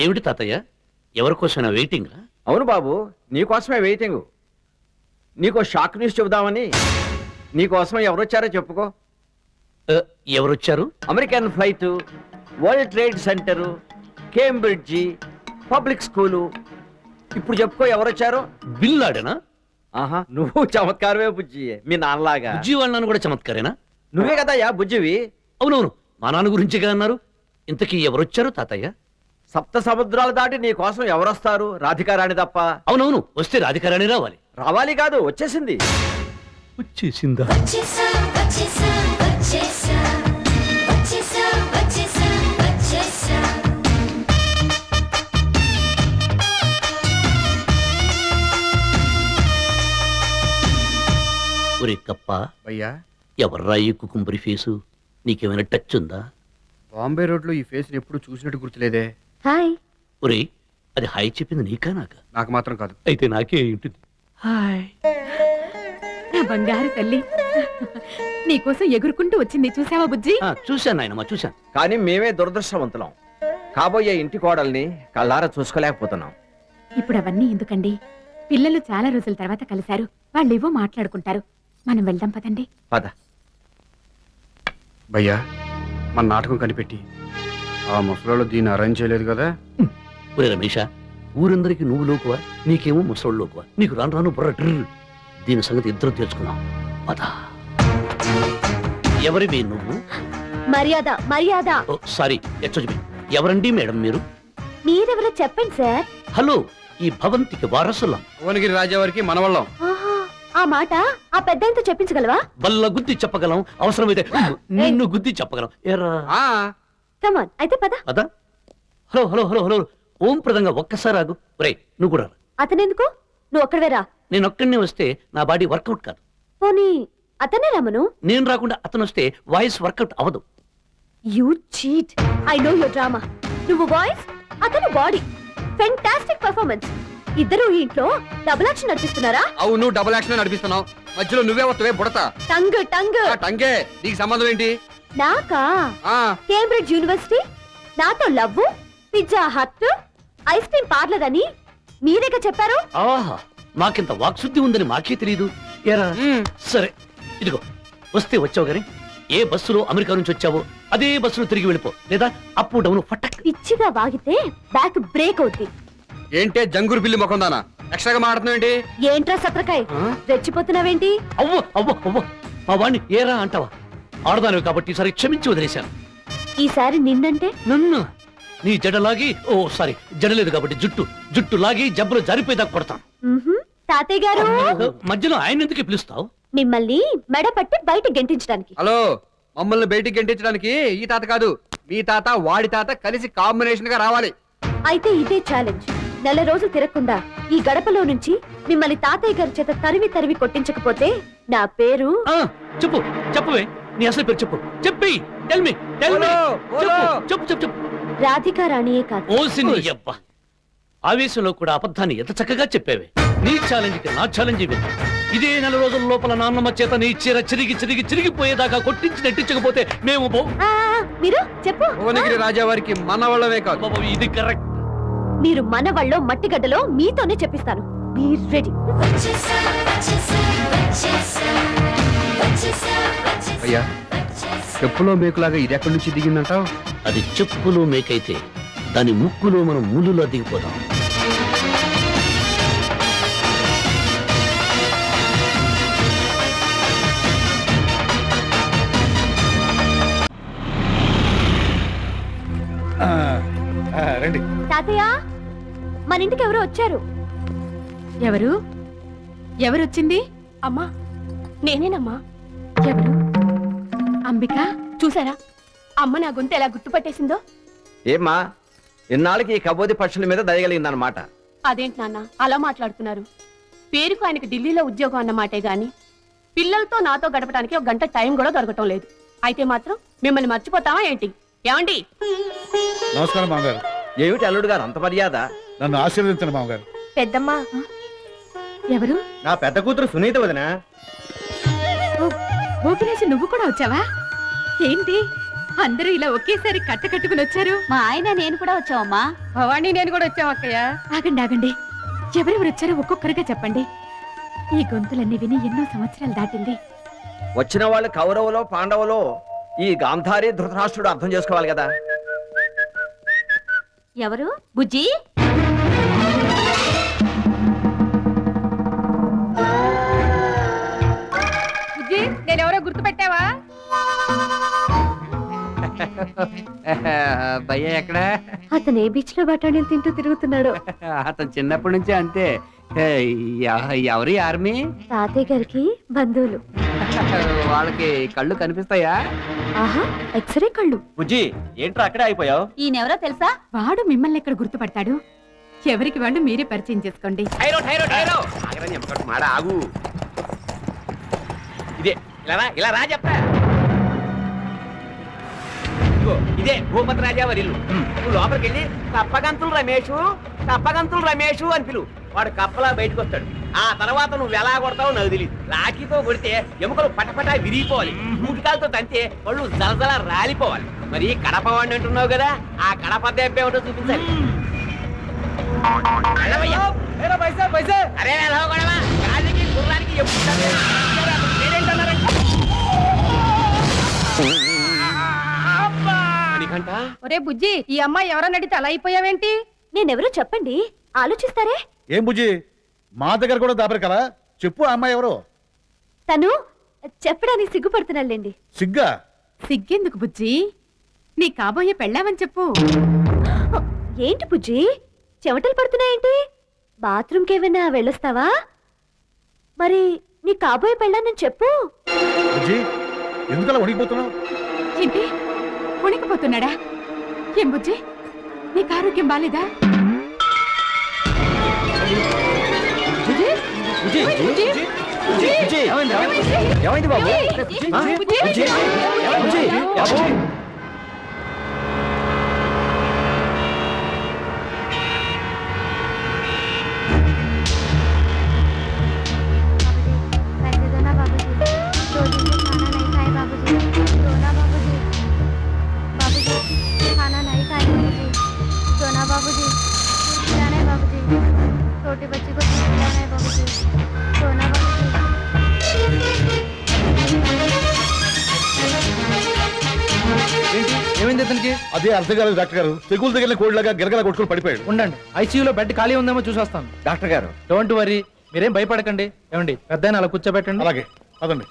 ఏమిటి తాతయ్య, ఎవరికోసమైనా వెయిటింగ్? అవును బాబు, నీకోసమే వెయిటింగ్. నీకో షాక్ న్యూస్ చెబుదామని. నీకోసం ఎవరొచ్చారో చెప్పుకో. ఎవరొచ్చారు? American flight, world trade centre, Cambridge, public school. ఇప్పుడు చెప్పుకో ఎవరొచ్చారో. బిల్ లాడేనా? ఆహా, నువ్వు చమత్కారమే బుజ్జి, మీ నాన్నలాగా. బుజ్జి వాళ్ళని కూడా చమత్కారేనా? నువ్వే కదా యా బుజ్జివి. అవునవును, మా నాన్న గురించిగా అన్నారు. ఇంతకీ ఎవరొచ్చారు తాతయ్య? సప్త సముద్రాలు దాటి నీ కోసం ఎవరొస్తారు? రాధికారాణి తప్ప. అవునవును, వస్తే రాధికారాణి రావాలి. రావాలి కాదు, వచ్చేసింది. వచ్చేసిందా? వచ్చేసా వచ్చేసా వచ్చేసా వచ్చేసా వచ్చేసా వచ్చేసా. ఒరే కప్ప, అయ్యా, ఎవర్రా ఈ కుకుంబరి ఫేసు? నీకేమైనా టచ్ ఉందా? బాంబే రోడ్ లో ఈ ఫేస్ ఎప్పుడు చూసినట్టు గుర్తులేదే. హాయ్. ఒరే, అది హాయ్ చెప్పింది నీకా నాకా? నాకు మాత్రం కాదు. అయితే నాకే ఉంటుంది. హాయ్. నా బంగారు తల్లి, నీకోసం ఎగురుకుంటూ వచ్చింది, చూసావా బుజ్జి? చూశాను నాయనమ్మా, చూశాను. కానీ మేమే దురదృష్టవంతులం. కాబోయే ఇంటి కోడల్ని కళ్ళారా చూసుకోలేకపోతున్నాం. ఇప్పుడు అవన్నీ ఎందుకండి? పిల్లలు చాలా రోజుల తర్వాత కలిశారు, వాళ్ళేవో మాట్లాడుకుంటారు. మనం వెళ్దాం పదండి. పద. భయ్యా, మన నాటకం కనిపెట్టి ఆ ముసలాళ్ళు దీన్ని అరేంజ్ చేయలేదు కదా. ఒరే రమేష, ఊరందరికి నువ్వు లోకువా, నీకేమో ముసలోళ్ళు లోకువా? నీకు రాను రాను బుర్ర ట్రిర్. దీని సంగతి ఇద్దరు తెలుసుకున్నాం. పద. ఎవరివి నువ్వు? మర్యాద మర్యాద. ఓ సారీ, ఎచ్చొచ్చి. ఎవరండి మేడం మీరు? మీరెవరో చెప్పండి సార్. హలో, ఈ భవంతికి వారసులం. భువనగిరి రాజావారికి మనవళ్ళం. ఆ మాట ఆ పెద్దాయనతో చెప్పించగలవా? బల్ల గుద్ది చెప్పగలం, అవసరమైతే నిన్ను గుద్ది చెప్పగలం. ఎరా ఆ కమాన్, అయితే పద. పద. హలో హలో హలో హలో, ఓం ప్రదంగా ఒక్కసారి ఆగు. ఒరే, నువ్వు కూడా రా. అతనెందుకు? నువ్వు ఒక్కడవే రా. నేను ఒక్కడినే వస్తే నా బాడీ వర్కౌట్ కాదు. పోనీ అతనే రమ్మను. నేను రాకుండా అతను వస్తే వాయిస్ వర్కౌట్ అవ్వదు. You cheat. I know your drama. నువ్వు వాయిస్, అతను బాడీ. Fantastic performance. ఇద్దరు ఈ ఇంట్లో డబుల్ యాక్షన్ నడిపిస్తున్నారా? అవును, డబుల్ యాక్షన్ నడిపిస్తున్నావు. మధ్యలో నువ్వే వస్తావే బుడత. Tongue tongue. టంగే, నీకు సంబంధం ఏంటి? నాకా? ఆ కేంబ్రిడ్జ్ యూనివర్సిటీ, నాతో love, pizza hut, ice cream parlour అని మీరేగా చెప్పారు. ఆహా, మాకింత వాక్శుద్ధి ఉందని మాకే తెలియదు. ఎరా సరే, ఇదిగో వస్తే వచ్చావు గాని ఏ బస్సులో అమెరికా నుంచి వచ్చావో అదే బస్సులో తిరిగి వెళ్ళిపో, లేదా అప్ డౌన్ ఫటక్. పిచ్చిగా వాగితే బ్యాక్ బ్రేక్ అవుద్ది. ఏంటే జంగురు బిల్లి ముఖం దానా? ఎక్స్ట్రాగా మాట్లాడుతున్నావు ఏంటి? ఏంట్రా సత్రకాయ్, రెచ్చిపోతున్నావేంటి? అవ్వ అవ్వ అవ్వ, మా వాణ్ణి ఏరా అంటావా? ఆడదానివి కాబట్టి ఈసారి క్షమించి వదిలేశాను. ఈసారి నిన్నంటే నన్ను నీ జడలాగి, ఓ సారీ జడలేదు కాబట్టి జుట్టు లాగి జబ్బులు జారిపోయేదాకా కొడతాను. తాతయ్య గారు, మధ్యలో ఆయన ఎందుకు పిలుస్తావు? మిమ్మల్ని మెడ పట్టి బయట గెంటించడానికి. హలో, మమ్మల్ని బయటికి గెంటించడానికి ఈ తాత కాదు, మీ తాత వాడి తాత కలిసి కాంబినేషన్ గా రావాలి. అయితే ఇదే ఛాలెంజ్. నెల రోజులు తిరగకుండా ఈ గడపలో నుంచి మిమ్మల్ని తాతయ్య గారి చేత తరివి తరివి కొట్టించకపోతే నా పేరు. చెప్పు చెప్పవే, నీ అసలు పేరు చెప్పు. చెప్పి టెల్ మీ చెప్పు చెప్పు చెప్పు. రాధికా రాణియే కాదు. ఓసిని యబ్బ, ఆవేశంలో కూడా అబద్ధాన్ని ఎంత చక్కగా చెప్పేవే. నీ ఛాలెంజ్ కి నా ఛాలెంజ్ ఇవి. ఇదే నెల రోజుల లోపల నాన్నమ్మ చేత నీ చీర చిరిగిపోయేదాకా కొట్టించి నెట్టించకపోతే మేము మీరు చెప్పు. భువనగిరి రాజావారికి మనవళ్ళమే కాదు. ఇది కరెక్ట్. మీరు మనవళ్ళో మట్టిగడ్డలో మీతోనే చెప్పిస్తాను. Be ready. వచ్చేసా వచ్చేసా వచ్చేసా వచ్చేసా వచ్చేసా. అయ్యా, చెప్పులో మేకులాగా ఇది ఎక్కడి నుంచి దిగిందంటావు? అది చెప్పులో మేకైతే దాని ముక్కులో మనం ముళ్ళులో దిగిపోతాం. రండి. తాతయ్య, మన ఇంటికి ఎవరో వచ్చారు. ఎవరు? ఎవరొచ్చింది? అమ్మా, నేనేనమ్మా. ఎవరు? అంబిక. చూసారా అమ్మ నా గొంతు ఎలా గుర్తుపట్టేసిందో? ఏమ్మా, ఇన్నాళ్ళకి ఈ కబోది పక్షుల మీద దయగలిగిందన్నమాట. అదేంటి నాన్న అలా మాట్లాడుతున్నారు? పేరుకు ఆయనకు ఢిల్లీలో ఉద్యోగం అన్నమాటే గాని పిల్లలతో నాతో గడపడానికి ఒక గంట టైం కూడా దొరకటం లేదు. అయితే మాత్రం మిమ్మల్ని మర్చిపోతావా ఏంటి? ఏమండి? నమస్కారం మామగారు. ఏమిటి అల్లుడు గారు అంత మర్యాద? నన్ను ఆశీర్వదించండి మామగారు. పెద్దమ్మా. ఎవరు? నా పెద్ద కూతురు సునీత వదినా. భోగిరాజు, నువ్వు కూడా వచ్చావా? ఏంటి అందరూ ఇలా ఒకేసారి కట్టుకుని వచ్చారు. మా ఆయన నేను కూడా వచ్చావమ్మా. భవానీ నేను కూడా వచ్చాం అక్కయ్య. ఆగండి ఆగండి, ఎవరెవరు వచ్చారో ఒక్కొక్కరుగా చెప్పండి. ఈ గొంతులన్నీ విని ఎన్నో సంవత్సరాలు దాటింది. వచ్చిన వాళ్ళు కౌరవులో పాండవులో ఈ గాంధారి ధృతరాష్ట్రుడు అర్థం చేసుకోవాలి కదా. ఎవరు? బుజ్జి? బుజ్జి నేనెవరో గుర్తు పెట్టావా? భయ్య ఎక్కడ? అతను ఏ బీచ్ లో బఠానీలు తింటూ తిరుగుతున్నాడు. అతను చిన్నప్పటి నుంచి అంతే. ఎవరి ఆర్మీ? తాతయ్య గారికి బంధువులు. వాళ్ళకి కళ్ళు కనిపిస్తాయా? ఆహా, ఎక్స్రే కళ్ళు. బుజ్జి ఏంట్రా అక్కడే అయిపోయావు? ఈయనెవరో తెలుసా? వాడు మిమ్మల్ని ఎక్కడ గుర్తుపడతాడు? ఎవరికి వాళ్ళు మీరే పరిచయం చేసుకోండి. ఆగు. ఇదే ఇలా రా చెప్తా. ఇదే భూపతి రాజా వారి ఇల్లు. నువ్వు లోపలికి వెళ్ళి కప్పగంతులు రమేషు అని పిలువు. వాడు కప్పలా బయటకు వస్తాడు. ఆ తర్వాత నువ్వు ఎలా కొడతావో నాకు తెలియదు. లాఠీతో కొడితే ఎముకలు పటపటా విరిగిపోవాలి. మూటికాలతో తంతే వాళ్ళు జలజల రాలిపోవాలి. మరి కడప వాడిని అంటున్నావు కదా, ఆ కడప దెబ్బ ఏమిటో చూపించాలి. అరే ఎలా గొడవ? గాలికి గుర్రానికి ఎప్పుడు ఒరే బుజ్జి, ఈ అమ్మాయి ఎవరని అడిగితే అలా అయిపోయావేంటి? నేనెవరో చెప్పండి, ఆలోచిస్తారే. ఏం బుజ్జి మా దగ్గర కూడా దాపరి కదా, చెప్పు ఆ అమ్మాయి ఎవరో. తను చెప్పడానికి సిగ్గుపడుతున్నాళ్ళండి. సిగ్గా? సిగ్గెందుకు బుజ్జి, నీ కాబోయే పెళ్ళామని చెప్పు. ఏంటి బుజ్జి చెమటలు పడుతున్నాయేంటి? బాత్రూమ్కి ఏమైనా వెళ్ళొస్తావా? మరి నీ కాబోయే పెళ్ళానని చెప్పు. బుజ్జి ఎందుకలా వణికిపోతున్నావు? ఏంటి ఉణికిపోతున్నాడా? ఏం బుజ్జి, నీకు ఆరోగ్యం బాలేదా? ఏమైంది బాబు? पैसे दो ना बाबूजी, 2 दिन से खाना नहीं खाए बाबूजी, दो ना बाबूजी, बाबूजी खाना नहीं खाए बाबूजी, दो ना बाबूजी, दूध पिलाना है बाबूजी, छोटे बच्चे को दूध पिलाना है बाबूजी, दो ना बाबूजी। ఏమైంది అతనికి? అదే అర్థం కాలేదు డాక్టర్ గారు. తెగులు దగ్గర కోడిలాగా గిరగల కొట్టుకుని పడిపోయాడు. ఉండండి, ఐసీయూలో బెడ్ ఖాళీ ఉందేమో చూసొస్తాను. డాక్టర్ గారు డోంట్ వరీ, మీరేం భయపడకండి. ఏమండి పెద్ద అలా కూర్చోబెట్టండి. అలాగే అదండి.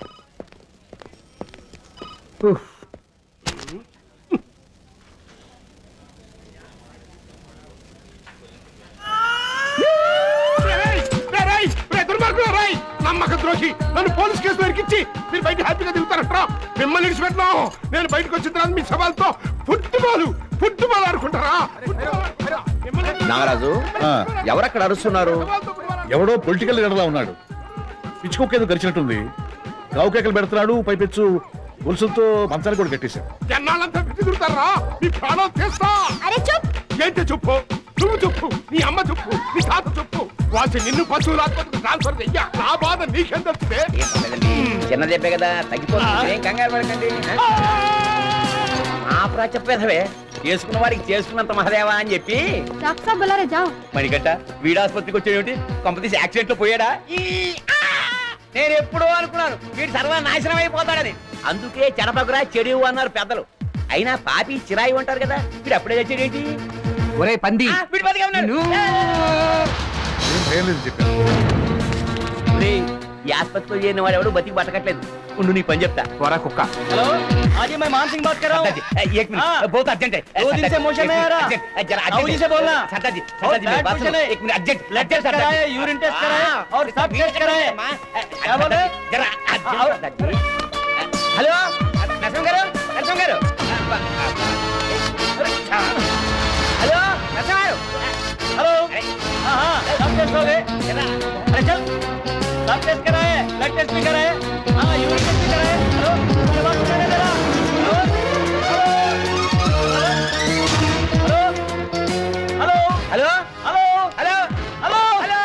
నమ్మక ద్రోహి, నన్ను పోలీస్ కేసులో ఇరికించి మీరు బయట హ్యాపీగా తిరుగుతారంటారా? మిమ్మల్ని విడిచిపెట్టినాం. నేను బయటకు వచ్చిన తర్వాత మీ సవాల్తో ఫుట్బాల్ ఆడుకుంటారా? నాగరాజు ఎవరక్కడ అరుస్తున్నారు? ఎవడో పొలిటికల్ లీడర్లా ఉన్నాడు. పిచ్చుకొక్క ఏదో గరిచినట్టుంది. గావుకేకలు పెడుతున్నాడు. పైపెచ్చు గొలుసులతో మంచాన్ని కూడా కట్టేశాడు. జనాలంతా విడిచి తిరుగుతారా? మీ ప్రాణం చేస్తా. అరే చూప్. ఏంటి చెప్పు? నువ్వు చెప్పు, నీ అమ్మ చెప్పు, నీ తాత చెప్పు. వాళ్ళు నిన్ను పశువుల ఆసుపత్రికి ట్రాన్స్ఫర్ చెయ్యా. నా బాధ నీకేం తెలుస్తుంది? చిన్న చెప్పే కదా, తగ్గిపోతుంది. ఏం కంగారు పడకండి. ఆపరా చెప్పేదవే, చేసుకున్న వాడికి చేసుకున్నంత మహదేవా అని చెప్పి డాక్టర్ సాబ్ బులా రే జాओ. మణికట్ట వీడు ఆసుపత్రికి వచ్చేటి కంపెనీస్ యాక్సిడెంట్ లో పోయాడా? నేను ఎప్పుడో అనుకున్నాను వీడు సర్వ నాశనం అయిపోతాడని. అందుకే చెడపకురా చెడు అన్నారు పెద్దలు. అయినా పాపి చిరాయి ఉంటారు కదా, వీడు అప్పుడే వచ్చేటి. ఒరే పంది, వీడు బతికే ఉన్నాడు. ఏం భయం లేదు చెప్పాను. ఒరేయ్, ఈ ఆసుపత్రిలో చేరిన వాడు ఎవడు బతికి బతకట్లేదు. ఉండు నీ పని చెప్తా. త్వర కుక్క. हेलो, आज ही मैं मान सिंह बात कर रहा हूँ। एक मिनट, बहुत अर्जेंट है। 2 दिन से मोशन में आ रहा। राहुल जी से बोलना। सरदार जी बहुत मेरी bad बात पोजीशन सुनो। है। एक मिनट, अर्जेंट ब्लड टेस्ट कराए, यूरिन टेस्ट कराए और सब टेस्ट कराए। क्या बोले? जरा hello Narasimha garu, Narasimha garu, hello Narasimha garu, hello, हाँ हाँ, सब टेस्ट हो गए। अरे चल, सब टेस्ट कराए, ब्लड टेस्ट भी कराए, हाँ यूरिन टेस्ट भी कराए। हेलो, मुझे बात सुनाने दे रहा। Hello, hello, hello hello, hello hello, hello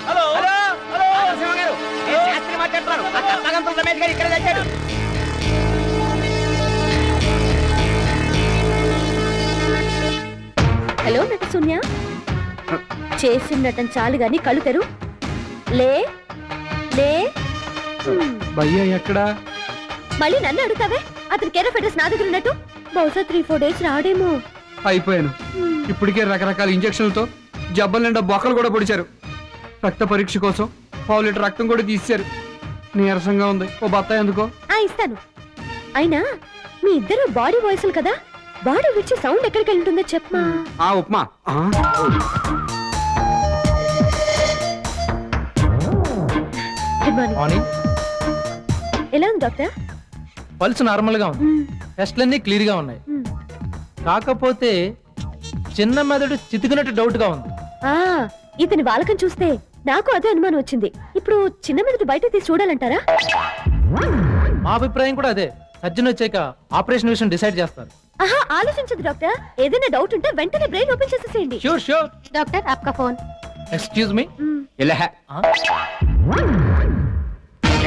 hello, hello hello Narasimha గారు, నేను శాస్త్రి మాట్లాడుతున్నాను. ఆ కప్పగంతుల రమేష్ గారు ఇక్కడ తెచ్చాడు. హలో నట శూన్య, చేసిన నటన చాలు గాని కళ్ళు తెరు. లే లే. భయ్యా ఎక్కడా? మళ్ళీ నన్ను అడుగుతావే? అతని కేర్ ఆఫ్ అడ్రస్ నా దగ్గర ఉన్నట్టు. బహుశా 3-4 డేస్ రాడేమో. అయిపోయాను. ఇప్పటికే రకరకాల ఇంజక్షన్లతో జబ్బల నిండా బొక్కలు కూడా పొడిచారు. రక్త పరీక్ష కోసం 1/2 లీటర్ రక్తం కూడా తీశారు. నీరసంగా ఉంది. ఓ బత్తాయి ఎందుకో? ఇస్తాను. అయినా మీ ఇద్దరు బాడీ వాయిస్లు కదా, బాడీ విడిచి సౌండ్ ఎక్కడికి వెళ్తుందో చెప్పమా. ఆ ఉప్మా. Good morning. మార్నింగ్. ఎలా ఉంది డాక్టర్? పల్స్ నార్మల్ గా ఉంది. టెస్ట్లన్నీ క్లియర్ గా ఉన్నాయి. కాకపోతే చిన్న మెదడు చితికినట్టు డౌట్ గా ఉంది. ఇతని వాలకం చూస్తే నాకు అదే అనుమానం వచ్చింది. ఇప్పుడు చిన్న మెదడు బయట తీసి చూడాలంటారా? మా అభిప్రాయం కూడా అదే. సర్జన్ వచ్చాక ఆపరేషన్ విషయం డిసైడ్ చేస్తారు. ఆలోచించదు డాక్టర్. ఏదైనా డౌట్ ఉంటే వెంటనే బ్రెయిన్ ఓపెన్ చేసేసేయండి. Sure sure. डॉक्टर आपका फोन। Excuse me. ఇలా